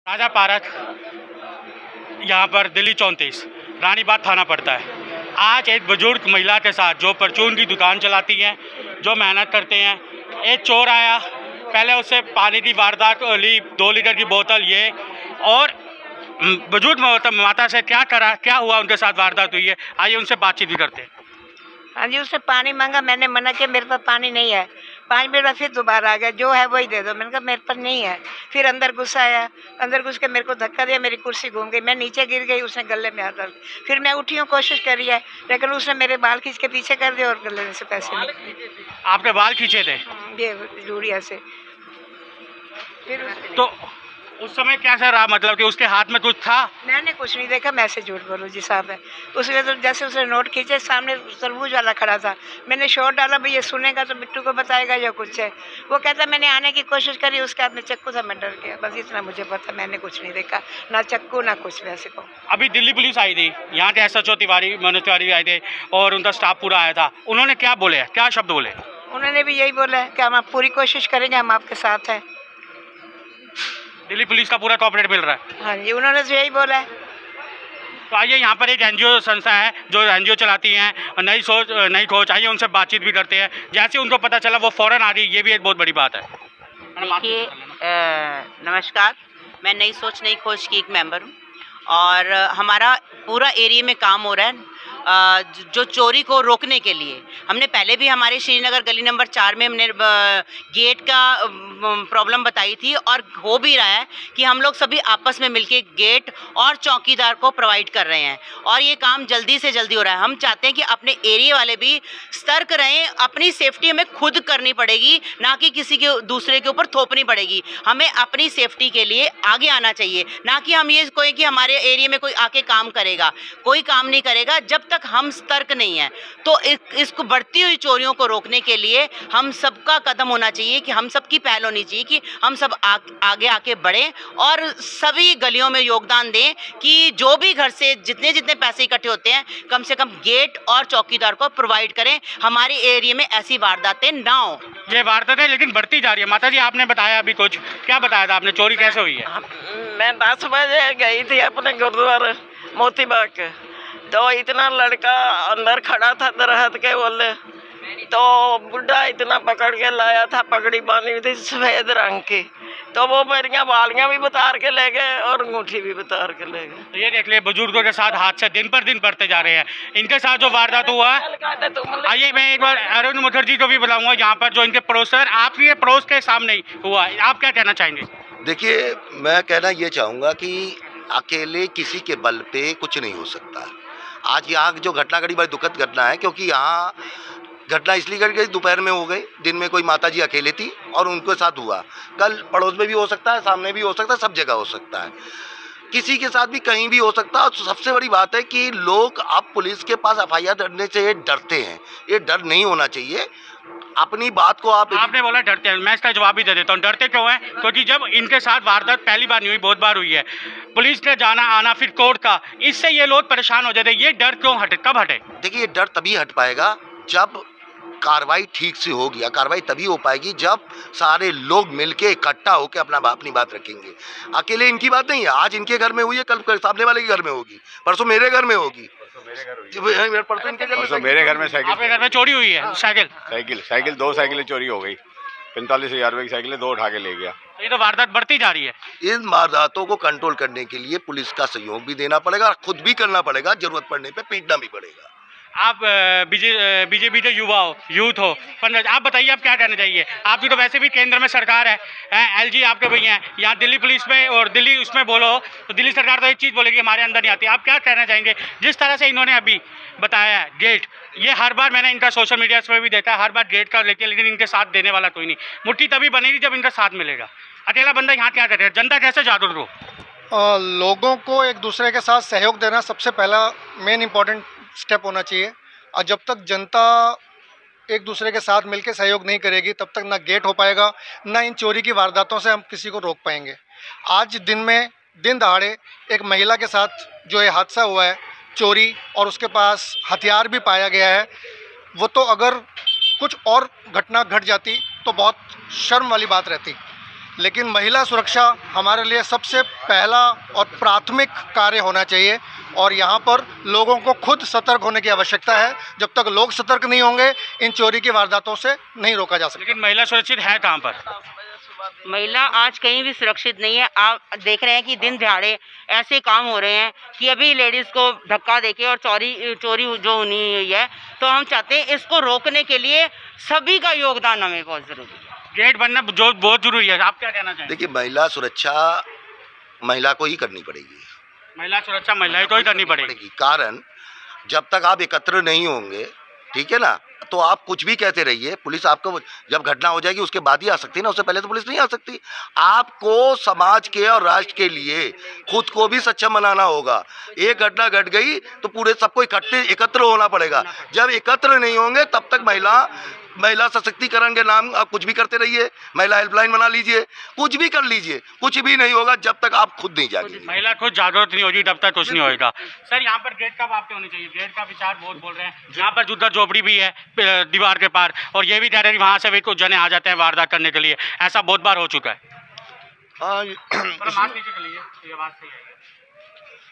राजा park यहाँ पर दिल्ली 34 रानीबाग थाना पड़ता है। आज एक बुजुर्ग महिला के साथ जो परचून की दुकान चलाती हैं, जो मेहनत करते हैं, एक चोर आया, पहले उससे पानी की वारदात ली, 2 लीटर की बोतल ये, और बुजुर्ग माता से क्या हुआ उनके साथ वारदात हुई है, आइए उनसे बातचीत भी करते हैं। हाँ जी, उसने पानी मांगा, मैंने मना किया, मेरे पास पानी नहीं है। 5 मिनट बाद फिर दोबारा आ गया, जो है वही दे दो। मैंने कहा मेरे पास नहीं है। फिर अंदर घुस आया, अंदर घुस के मेरे को धक्का दिया, मेरी कुर्सी घूम गई, मैं नीचे गिर गई, उसने गले में हाथ डाल। फिर मैं उठी हूँ, कोशिश करी है, लेकिन उसने मेरे बाल खींच के पीछे कर दिया और गले से पैसे आपके बाल खींचे थे? ये जूड़िया से। फिर तो उस समय कैसा रहा, मतलब कि उसके हाथ में कुछ था? मैंने कुछ नहीं देखा, मैं से झूठ बोलूँ जी साहब है। उसने तो जैसे उसने नोट खींचे, सामने तरबूज वाला खड़ा था, मैंने शॉट डाला, भाई ये सुनेगा तो बिट्टू को बताएगा या कुछ है। वो कहता मैंने आने की कोशिश करी, उसके हाथ में चक्कू था, मैं डर गया, बस इतना मुझे पता, मैंने कुछ नहीं देखा, ना चक्कू ना कुछ वैसे को। अभी दिल्ली पुलिस आई थी, यहाँ के SHO तिवारी, मनोज तिवारी आए थे और उनका स्टाफ पूरा आया था। उन्होंने क्या बोले, क्या शब्द बोले? उन्होंने भी यही बोला है कि हम पूरी कोशिश करेंगे, हम आपके साथ हैं। दिल्ली पुलिस का पूरा कोऑपरेट मिल रहा है? हाँ जी, उन्होंने तो यही बोला है। तो आइए, यहाँ पर एक NGO संस्था है जो NGO चलाती हैं, नई सोच नई खोज, आइए उनसे बातचीत भी करते हैं। जैसे उनको पता चला वो फ़ौरन आ रही, ये भी एक बहुत बड़ी बात है। देखिए, नमस्कार, मैं नई सोच नई खोज की एक मेंबर हूँ और हमारा पूरा एरिया में काम हो रहा है जो चोरी को रोकने के लिए। हमने पहले भी हमारे श्रीनगर गली नंबर 4 में हमने गेट का प्रॉब्लम बताई थी और हो भी रहा है कि हम लोग सभी आपस में मिलके गेट और चौकीदार को प्रोवाइड कर रहे हैं और ये काम जल्दी से जल्दी हो रहा है। हम चाहते हैं कि अपने एरिया वाले भी सतर्क रहें, अपनी सेफ्टी हमें खुद करनी पड़ेगी, ना कि किसी के दूसरे के ऊपर थोपनी पड़ेगी। हमें अपनी सेफ्टी के लिए आगे आना चाहिए, ना कि हम ये कोई कि हमारे एरिया में कोई आके काम करेगा। कोई काम नहीं करेगा जब तक हम सतर्क नहीं हैं। तो इसको बढ़ती हुई चोरियों को रोकने के लिए हम सबका कदम होना चाहिए कि हम सबकी पहल होनी चाहिए कि हम सब आगे आके बढ़ें और सभी गलियों में योगदान दें कि जो भी घर से जितने जितने पैसे इकट्ठे होते हैं, कम से कम गेट और चौकीदार को प्रोवाइड करें, हमारे एरिया में ऐसी वारदातें ना हो। ये वारदातें लेकिन बढ़ती जा रही है। माता जी, आपने बताया अभी कुछ, क्या बताया था आपने, चोरी कैसे हुई है? मैं 10 बजे गई थी अपने गुरुद्वारा मोती बाग के, तो इतना लड़का अंदर खड़ा था दरहत के बोले, तो बुढ़ा इतना पकड़ के लाया था, पगड़ी बांधी हुई थी सफ़ेद रंग की, तो वो मेरी बालियाँ भी उतार के ले गए और अंगूठी भी उतार के ले गए। तो ये देख ले, बुजुर्गों के साथ हादसे दिन पर दिन बढ़ते जा रहे हैं। इनके साथ जो वारदात हुआ, आइए मैं एक बार अरुण मुखर्जी को भी बुलाऊंगा, यहाँ पर जो इनके पड़ोस है, आपके पड़ोस के सामने ही हुआ, आप क्या कहना चाहेंगे? देखिए, मैं कहना ये चाहूँगा कि अकेले किसी के बल पे कुछ नहीं हो सकता। आज यहाँ जो घटना घटी बड़ी दुखद घटना है, क्योंकि यहाँ घटना इसलिए घट गई, दोपहर में हो गई, दिन में कोई माताजी अकेले थी और उनके साथ हुआ। कल पड़ोस में भी हो सकता है, सामने भी हो सकता है, सब जगह हो सकता है, किसी के साथ भी कहीं भी हो सकता है। और सबसे बड़ी बात है कि लोग अब पुलिस के पास FIR डरने से डरते हैं, ये डर नहीं होना चाहिए। अपनी बात को आपने बोला डरते हैं, मैं इसका जवाब भी दे देता हूँ। डरते क्यों हैं? क्योंकि जब इनके साथ वारदात पहली बार नहीं हुई, बहुत बार हुई है, पुलिस ने जाना आना फिर कोर्ट का, इससे ये लोग परेशान हो जाते हैं। ये डर क्यों हटे, कब हटे? देखिए, ये डर तभी हट पाएगा जब कार्रवाई ठीक से होगी, या कार्रवाई तभी हो पाएगी जब सारे लोग मिलके इकट्ठा होकर अपनी बात रखेंगे। अकेले इनकी बात नहीं है, आज इनके घर में हुई है, कल सामने वाले के घर में होगी, परसों मेरे घर में होगी, परसों इनके घर में, मेरे घर में साइकिल, आपके घर में चोरी हुई है? साइकिल 2 साइकिलें चोरी हो गई, 45,000 रुपए की साइकिलें 2 उठा के ले गया। तो ये तो वारदात बढ़ती जा रही है। इन वारदातों को कंट्रोल करने के लिए पुलिस का सहयोग भी देना पड़ेगा, खुद भी करना पड़ेगा, जरूरत पड़ने पे पीटना भी पड़ेगा। आप बीजेपी के युवा हो, यूथ हो, आप बताइए, आप क्या कहना चाहिए? आपकी तो वैसे भी केंद्र में सरकार है, LG आपके भैया हैं, यहाँ दिल्ली पुलिस में और दिल्ली उसमें बोलो तो दिल्ली सरकार तो एक चीज़ बोलेगी हमारे अंदर नहीं आती। आप क्या कहना चाहेंगे जिस तरह से इन्होंने अभी बताया है गेट, ये हर बार मैंने इनका सोशल मीडिया पर भी देखा है, हर बार गेट का लेके, लेकिन इनके साथ देने वाला कोई नहीं। मुट्ठी तभी बनेगी जब इनका साथ मिलेगा। अकेला बंदा यहाँ क्या करेगा? जनता कैसे जागरूक हो? लोगों को एक दूसरे के साथ सहयोग देना सबसे पहला मेन इम्पॉर्टेंट स्टेप होना चाहिए। और जब तक जनता एक दूसरे के साथ मिलकर सहयोग नहीं करेगी, तब तक ना गेट हो पाएगा, ना इन चोरी की वारदातों से हम किसी को रोक पाएंगे। आज दिन दहाड़े एक महिला के साथ जो ये हादसा हुआ है, चोरी, और उसके पास हथियार भी पाया गया है, वो तो अगर कुछ और घटना घट जाती तो बहुत शर्म वाली बात रहती। लेकिन महिला सुरक्षा हमारे लिए सबसे पहला और प्राथमिक कार्य होना चाहिए और यहाँ पर लोगों को खुद सतर्क होने की आवश्यकता है। जब तक लोग सतर्क नहीं होंगे इन चोरी की वारदातों से नहीं रोका जा सकता। लेकिन महिला सुरक्षित है कहाँ पर? महिला आज कहीं भी सुरक्षित नहीं है। आप देख रहे हैं कि दिन दिहाड़े ऐसे काम हो रहे हैं कि अभी लेडीज़ को धक्का देके और चोरी जो होनी हुई है, तो हम चाहते हैं इसको रोकने के लिए सभी का योगदान हमें बहुत ज़रूरी है। गेट बनना जो बहुत जरूरी है। आप क्या कहना चाहेंगे? देखिए, महिला सुरक्षा महिला को ही करनी पड़ेगी। महिला सुरक्षा महिलाएं को ही करनी पड़ेगी। कारण जब तक आप एकत्र नहीं होंगे, ठीक है ना, तो आप कुछ भी कहते रहिए, पुलिस आपको जब घटना हो जाएगी उसके बाद ही आ सकती है ना, उससे पहले तो पुलिस नहीं आ सकती। आपको समाज के और राष्ट्र के लिए खुद को भी सक्षम बनाना होगा। एक घटना घट गई तो पूरे सबको एकत्र होना पड़ेगा। जब एकत्र नहीं होंगे तब तक महिला सशक्तिकरण के नाम आप कुछ भी करते रहिए, महिला हेल्पलाइन बना लीजिए, कुछ भी कर लीजिए, कुछ भी नहीं होगा जब तक आप खुद नहीं जागेंगे। महिला खुद जागरूक नहीं होगी तब तक कुछ नहीं होगा। सर, यहाँ पर गेट कब आपके होने चाहिए? गेट का विचार बहुत बोल रहे हैं। यहाँ पर जुद्धा झोपड़ी भी है दीवार के पार, और ये भी कह रहे हैं वहाँ से भी कुछ जने आ जाते हैं वारदात करने के लिए। ऐसा बहुत बार हो चुका है। हाँ,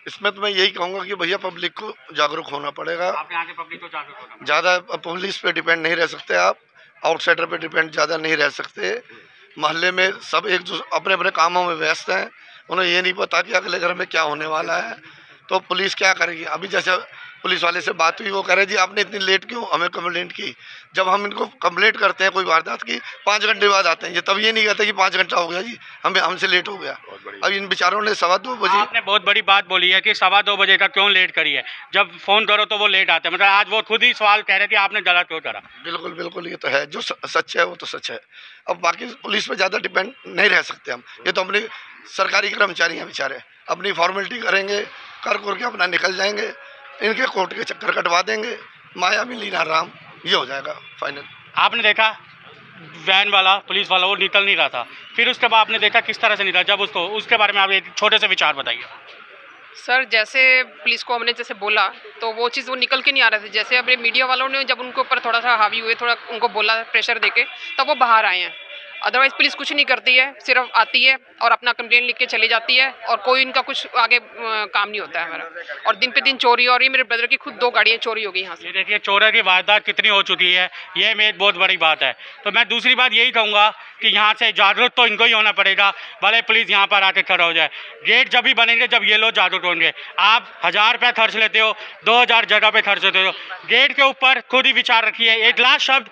इसमें तो मैं यही कहूँगा कि भैया पब्लिक को जागरूक होना पड़ेगा। आप यहाँ के पब्लिक को जागरूक होना, ज़्यादा पुलिस पे डिपेंड नहीं रह सकते आप, आउटसाइडर पे डिपेंड ज़्यादा नहीं रह सकते। मोहल्ले में सब एक जो अपने अपने कामों में व्यस्त हैं, उन्हें ये नहीं पता कि अगले घर में क्या होने वाला है, तो पुलिस क्या करेगी। अभी जैसे पुलिस वाले से बात हुई, वो कह रहे जी आपने इतनी लेट क्यों हमें कंप्लेंट की। जब हम इनको कंप्लेंट करते हैं कोई वारदात की, 5 घंटे बाद आते हैं। ये तब ये नहीं कहते कि 5 घंटा हो गया जी, हमसे लेट हो गया। अब इन बेचारों ने 2:15 बजे, आपने बहुत बड़ी बात बोली है कि 2:15 बजे का क्यों लेट करी है। जब फ़ोन करो तो वो लेट आते हैं। मतलब आज वो खुद ही सवाल कह रहे थे आपने गलत क्यों करा। बिल्कुल बिल्कुल, ये तो है, जो सच है वो तो सच है। अब बाकी पुलिस पे ज़्यादा डिपेंड नहीं रह सकते हम। ये तो अपने सरकारी कर्मचारी हैं बेचारे, अपनी फॉर्मेलिटी करेंगे, कर के अपना निकल जाएंगे, इनके कोर्ट के चक्कर कटवा देंगे, माया में लीना राम, ये हो जाएगा फाइनल। आपने देखा वैन वाला, पुलिस वाला, वो निकल नहीं रहा था, फिर उसके बाद आपने देखा किस तरह से निकला। जब उसके बारे में आप एक छोटे से विचार बताइए। सर, जैसे पुलिस को हमने जैसे बोला तो वो चीज़ वो निकल के नहीं आ रहे थे। जैसे अपने मीडिया वालों ने जब उनके ऊपर थोड़ा सा हावी हुए, थोड़ा उनको बोला प्रेशर देके, तब वो बाहर आए हैं। अदरवाइज़ पुलिस कुछ नहीं करती है, सिर्फ आती है और अपना कंप्लेंट लिख के चली जाती है, और कोई इनका कुछ आगे काम नहीं होता है हमारा। और दिन पे दिन चोरी हो रही है। मेरे ब्रदर की खुद 2 गाड़ियाँ चोरी हो गई यहाँ से। ये देखिए, चोरी की वारदात कितनी हो चुकी है, ये मेरी बहुत बड़ी बात है। तो मैं दूसरी बात यही कहूँगा कि यहाँ से जागरूक तो इनको ही होना पड़ेगा, भले पुलिस यहाँ पर आके खड़ा हो जाए। गेट जब भी बनेंगे जब ये लोग जागरूक होंगे। आप 1000 रुपये खर्च लेते हो, 2000 जगह पे खर्च लेते हो, गेट के ऊपर खुद ही विचार रखिए। एक लास्ट शब्द,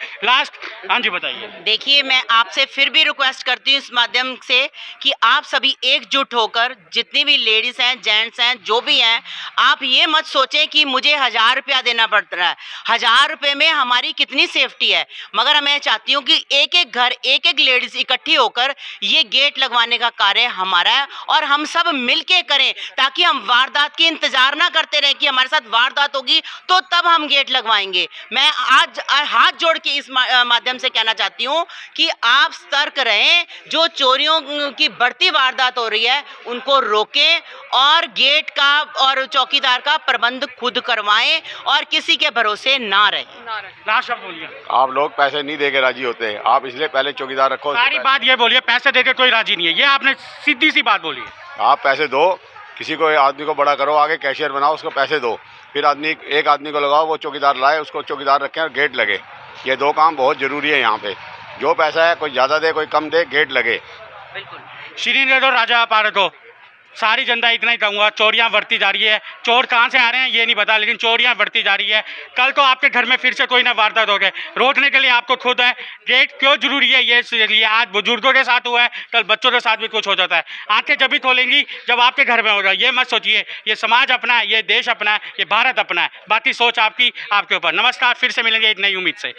हाँ जी बताइए। देखिए, मैं आपसे फिर भी रिक्वेस्ट करती हूँ इस माध्यम से कि आप सभी एकजुट होकर, जितनी भी लेडीज़ हैं, जेंट्स हैं, जो भी हैं, आप ये मत सोचें कि मुझे 1000 रुपया देना पड़ रहा है। 1000 रुपये में हमारी कितनी सेफ्टी है। मगर मैं चाहती हूँ कि एक एक घर, एक एक लेडीज़ इकट्ठी होकर ये गेट लगवाने का कार्य हमारा है, और हम सब मिलके करें, ताकि हम वारदात की इंतजार ना करते रहें कि हमारे साथ वारदात होगी तो तब हम गेट लगवाएंगे। मैं आज हाथ जोड़ के इस माध्यम से कहना चाहती हूँ कि आप सतर्क रहें, जो चोरियों की बढ़ती वारदात हो रही है उनको रोकें, और गेट का और चौकीदार का प्रबंध खुद करवाएं, और किसी के भरोसे ना रहें। लास्ट शब्द बोलिए। आप लोग पैसे नहीं देके राजी होते, आप इसलिए पहले चौकीदार रखो। सारी बात ये बोलिए, पैसे देके कोई राजी नहीं है, ये आपने सीधी सी बात बोली है। आप पैसे दो, किसी को आदमी को बड़ा करो, आगे कैशियर बनाओ, उसको पैसे दो, फिर एक आदमी को लगाओ, वो चौकीदार लाए, उसको चौकीदार रखें और गेट लगे। ये 2 काम बहुत ज़रूरी है यहाँ पे। जो पैसा है, कोई ज़्यादा दे कोई कम दे, गेट लगे। बिल्कुल। श्रीनगर और राजा पार्क को सारी जनता इतना ही कहूँगा, चोरियाँ बढ़ती जा रही है। चोर कहाँ से आ रहे हैं ये नहीं पता, लेकिन चोरियाँ बढ़ती जा रही है। कल को आपके घर में फिर से कोई ना वारदात हो गए, रोकने के लिए आपको खुद है। गेट क्यों जरूरी है ये इसलिए, आज बुजुर्गों के साथ हुआ है, कल बच्चों के साथ भी कुछ हो जाता है। आंखें जब भी खोलेंगी जब आपके घर में होगा। ये मत सोचिए ये समाज अपना है, ये देश अपना है, ये भारत अपना है, बाकी सोच आपकी आपके ऊपर। नमस्कार, फिर से मिलेंगे एक नई उम्मीद से।